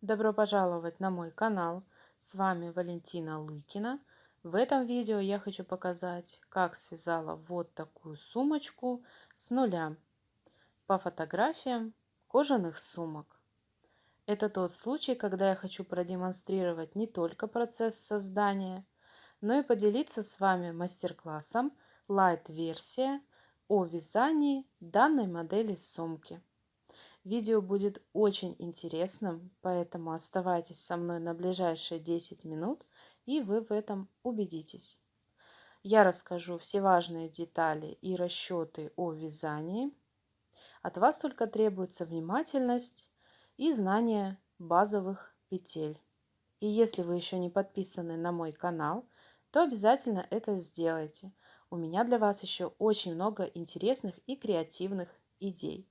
Добро пожаловать на мой канал. С вами Валентина Лыкина. В этом видео я хочу показать, как связала вот такую сумочку с нуля по фотографиям кожаных сумок. Это тот случай, когда я хочу продемонстрировать не только процесс создания, но и поделиться с вами мастер-классом Light-версия о вязании данной модели сумки. Видео будет очень интересным, поэтому оставайтесь со мной на ближайшие 10 минут, и вы в этом убедитесь. Я расскажу все важные детали и расчеты о вязании. От вас только требуется внимательность и знание базовых петель. И если вы еще не подписаны на мой канал, то обязательно это сделайте. У меня для вас еще очень много интересных и креативных идей.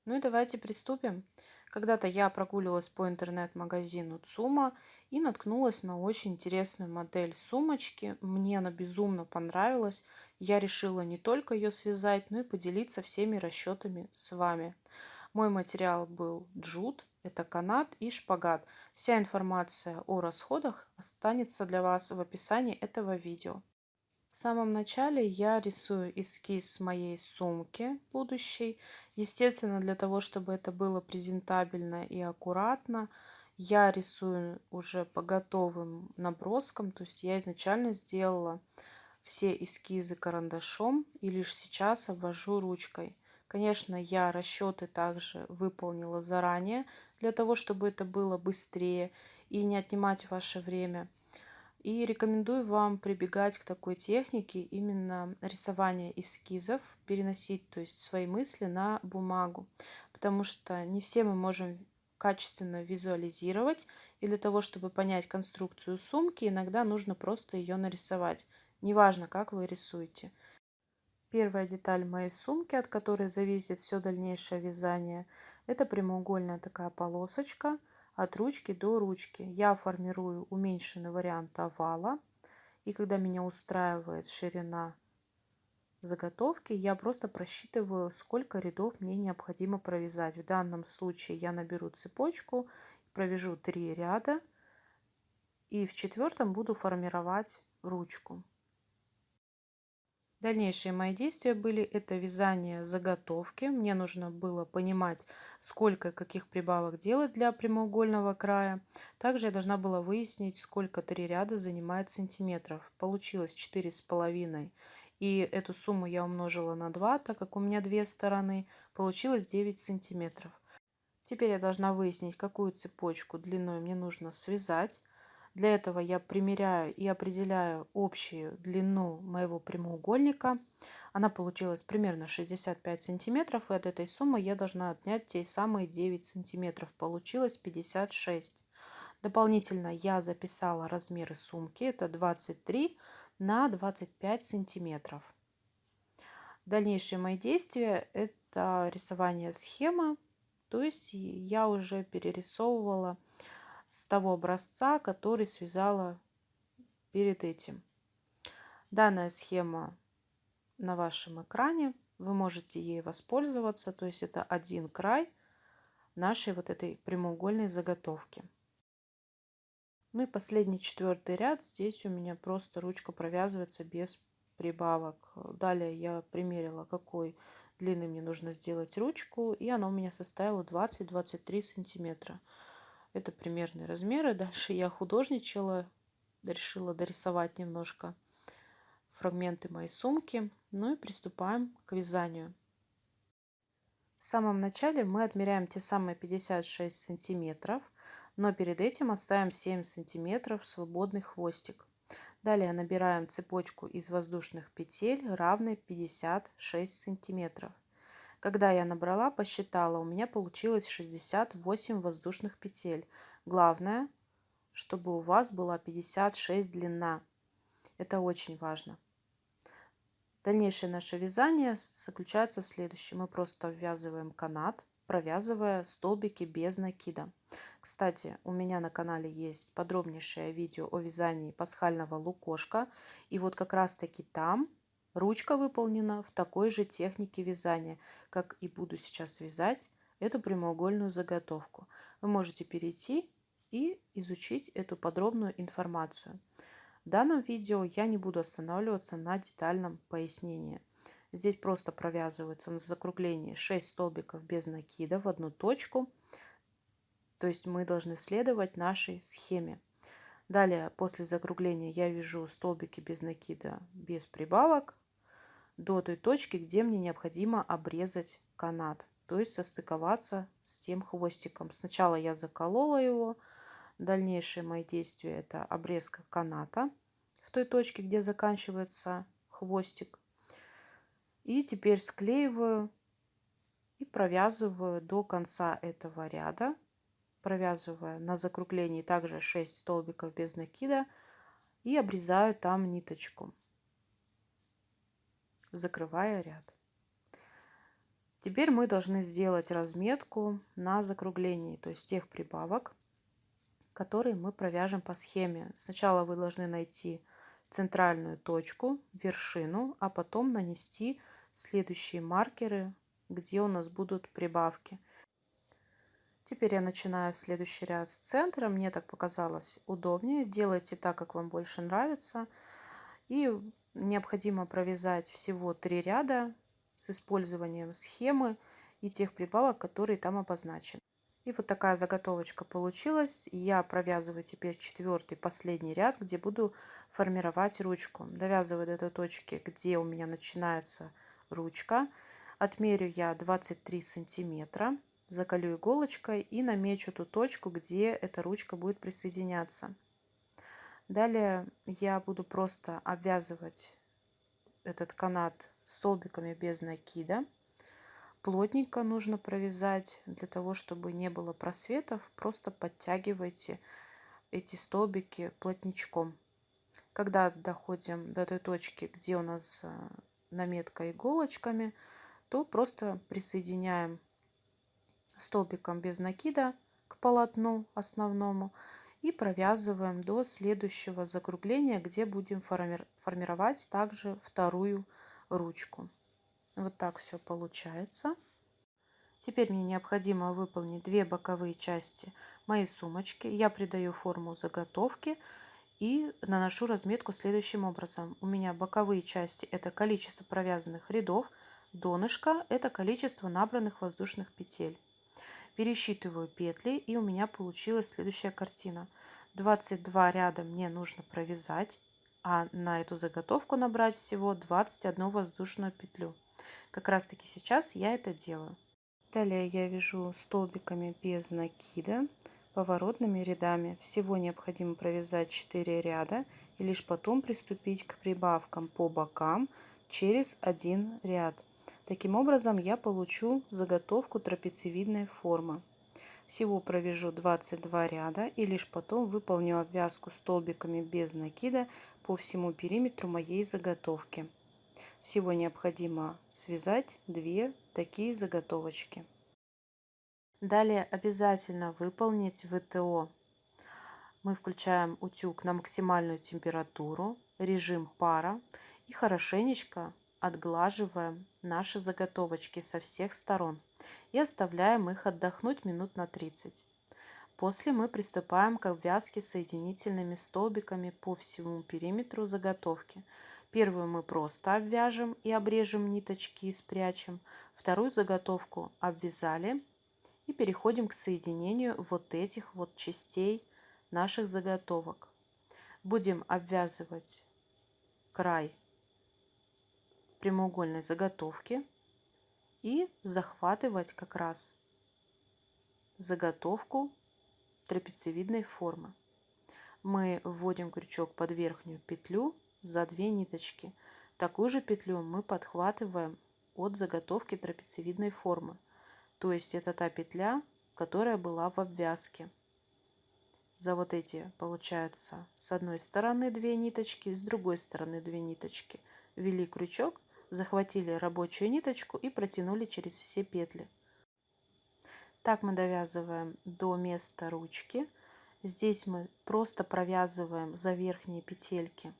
Ну и давайте приступим. Когда-то я прогуливалась по интернет-магазину ЦУМа и наткнулась на очень интересную модель сумочки. Мне она безумно понравилась. Я решила не только ее связать, но и поделиться всеми расчетами с вами. Мой материал был джут, это канат и шпагат. Вся информация о расходах останется для вас в описании этого видео. В самом начале я рисую эскиз моей сумки будущей. Естественно, для того, чтобы это было презентабельно и аккуратно, я рисую уже по готовым наброскам. То есть я изначально сделала все эскизы карандашом и лишь сейчас обвожу ручкой. Конечно, я расчеты также выполнила заранее, для того, чтобы это было быстрее и не отнимать ваше время. И рекомендую вам прибегать к такой технике именно рисования эскизов, переносить, то есть свои мысли на бумагу, потому что не все мы можем качественно визуализировать, и для того, чтобы понять конструкцию сумки, иногда нужно просто ее нарисовать, неважно, как вы рисуете. Первая деталь моей сумки, от которой зависит все дальнейшее вязание, это прямоугольная такая полосочка от ручки до ручки. Я формирую уменьшенный вариант овала, и когда меня устраивает ширина заготовки, я просто просчитываю, сколько рядов мне необходимо провязать. В данном случае я наберу цепочку, провяжу 3 ряда, и в четвертом буду формировать ручку. Дальнейшие мои действия были это вязание заготовки. Мне нужно было понимать, сколько и каких прибавок делать для прямоугольного края. Также я должна была выяснить, сколько 3 ряда занимает сантиметров. Получилось 4,5. И эту сумму я умножила на 2, так как у меня две стороны. Получилось 9 сантиметров. Теперь я должна выяснить, какую цепочку длиной мне нужно связать. Для этого я примеряю и определяю общую длину моего прямоугольника. Она получилась примерно 65 сантиметров, и от этой суммы я должна отнять те самые 9 сантиметров. Получилось 56. Дополнительно я записала размеры сумки. Это 23 на 25 сантиметров. Дальнейшие мои действия – это рисование схемы. То есть я уже перерисовывала с того образца, который связала перед этим. Данная схема на вашем экране. Вы можете ей воспользоваться. То есть это один край нашей вот этой прямоугольной заготовки. Ну и последний четвертый ряд. Здесь у меня просто ручка провязывается без прибавок. Далее я примерила, какой длины мне нужно сделать ручку. И она у меня составила 20-23 сантиметра. Это примерные размеры. Дальше я художничала, решила дорисовать немножко фрагменты моей сумки. Ну и приступаем к вязанию. В самом начале мы отмеряем те самые 56 сантиметров, но перед этим оставим 7 сантиметров свободный хвостик. Далее набираем цепочку из воздушных петель равной 56 сантиметров. Когда я набрала, посчитала, у меня получилось 68 воздушных петель. Главное, чтобы у вас была 56 длина. Это очень важно. Дальнейшее наше вязание заключается в следующем. Мы просто ввязываем канат, провязывая столбики без накида. Кстати, у меня на канале есть подробнейшее видео о вязании пасхального лукошка. И вот как раз таки там ручка выполнена в такой же технике вязания, как и буду сейчас вязать эту прямоугольную заготовку. Вы можете перейти и изучить эту подробную информацию. В данном видео я не буду останавливаться на детальном пояснении. Здесь просто провязывается на закруглении 6 столбиков без накида в одну точку. То есть мы должны следовать нашей схеме. Далее, после закругления я вяжу столбики без накида, без прибавок до той точки, где мне необходимо обрезать канат, то есть состыковаться с тем хвостиком. Сначала я заколола его. Дальнейшие мои действия — это обрезка каната в той точке, где заканчивается хвостик. И теперь склеиваю и провязываю до конца этого ряда, провязывая на закруглении также 6 столбиков без накида и обрезаю там ниточку, закрывая ряд. Теперь мы должны сделать разметку на закруглении, то есть тех прибавок, которые мы провяжем по схеме. Сначала вы должны найти центральную точку, вершину, а потом нанести следующие маркеры, где у нас будут прибавки. Теперь я начинаю следующий ряд с центра. Мне так показалось удобнее. Делайте так, как вам больше нравится. И необходимо провязать всего 3 ряда с использованием схемы и тех прибавок, которые там обозначены. И вот такая заготовочка получилась. Я провязываю теперь 4-й, последний ряд, где буду формировать ручку. Довязываю до той точки, где у меня начинается ручка. Отмерю я 23 сантиметра. Заколю иголочкой и намечу ту точку, где эта ручка будет присоединяться. Далее я буду просто обвязывать этот канат столбиками без накида. Плотненько нужно провязать, для того, чтобы не было просветов. Просто подтягивайте эти столбики плотничком. Когда доходим до той точки, где у нас наметка иголочками, то просто присоединяем столбиком без накида к полотну основному и провязываем до следующего закругления, где будем формировать также вторую ручку. Вот так все получается. Теперь мне необходимо выполнить 2 боковые части моей сумочки. Я придаю форму заготовки и наношу разметку следующим образом. У меня боковые части — это количество провязанных рядов, донышко — это количество набранных воздушных петель. Пересчитываю петли, и у меня получилась следующая картина. 22 ряда мне нужно провязать, а на эту заготовку набрать всего 21 воздушную петлю. Как раз таки сейчас я это делаю. Далее я вяжу столбиками без накида поворотными рядами. Всего необходимо провязать 4 ряда и лишь потом приступить к прибавкам по бокам через один ряд. Таким образом я получу заготовку трапециевидной формы. Всего провяжу 22 ряда и лишь потом выполню обвязку столбиками без накида по всему периметру моей заготовки. Всего необходимо связать 2 такие заготовочки. Далее обязательно выполнить ВТО. Мы включаем утюг на максимальную температуру, режим пара и хорошенечко отглаживаем наши заготовочки со всех сторон и оставляем их отдохнуть минут на 30. После мы приступаем к обвязке соединительными столбиками по всему периметру заготовки. Первую мы просто обвяжем и обрежем ниточки и спрячем. Вторую заготовку обвязали и переходим к соединению вот этих вот частей наших заготовок. Будем обвязывать край прямоугольной заготовки и захватывать как раз заготовку трапециевидной формы. Мы вводим крючок под верхнюю петлю за 2 ниточки. Такую же петлю мы подхватываем от заготовки трапециевидной формы. То есть это та петля, которая была в обвязке. За вот эти, получается, с одной стороны 2 ниточки, с другой стороны 2 ниточки. Ввели крючок, захватили рабочую ниточку и протянули через все петли. Так мы довязываем до места ручки. Здесь мы просто провязываем за верхние петельки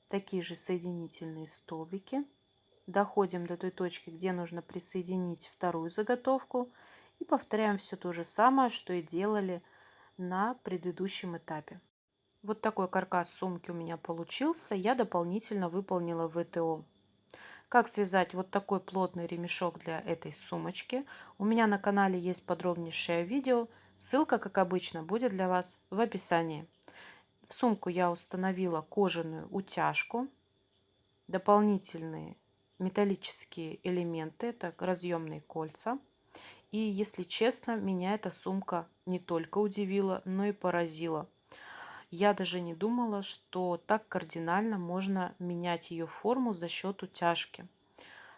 такие же соединительные столбики. Доходим до той точки, где нужно присоединить вторую заготовку. И повторяем все то же самое, что и делали на предыдущем этапе. Вот такой каркас сумки у меня получился. Я дополнительно выполнила ВТО. Как связать вот такой плотный ремешок для этой сумочки? У меня на канале есть подробнейшее видео. Ссылка, как обычно, будет для вас в описании. В сумку я установила кожаную утяжку, дополнительные металлические элементы, это разъемные кольца. И, если честно, меня эта сумка не только удивила, но и поразила. Я даже не думала, что так кардинально можно менять ее форму за счет утяжки.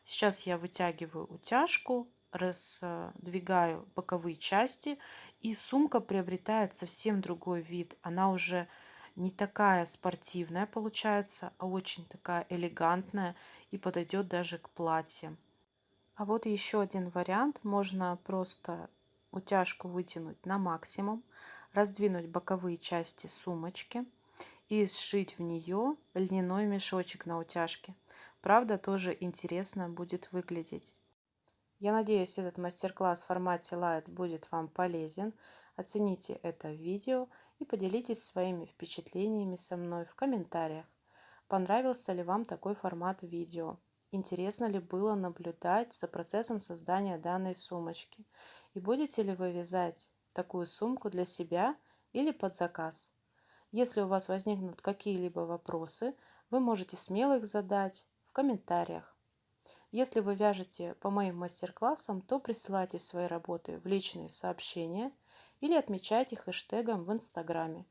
Сейчас я вытягиваю утяжку, раздвигаю боковые части, и сумка приобретает совсем другой вид. Она уже не такая спортивная получается, а очень такая элегантная и подойдет даже к платьям. А вот еще один вариант. Можно просто утяжку вытянуть на максимум, раздвинуть боковые части сумочки и сшить в нее льняной мешочек на утяжке. Правда, тоже интересно будет выглядеть. Я надеюсь, этот мастер-класс в формате Light будет вам полезен. Оцените это видео и поделитесь своими впечатлениями со мной в комментариях. Понравился ли вам такой формат видео? Интересно ли было наблюдать за процессом создания данной сумочки? И будете ли вы вязать такую сумку для себя или под заказ? Если у вас возникнут какие-либо вопросы, вы можете смело их задать в комментариях. Если вы вяжете по моим мастер-классам, то присылайте свои работы в личные сообщения или отмечайте хэштегом в Инстаграме.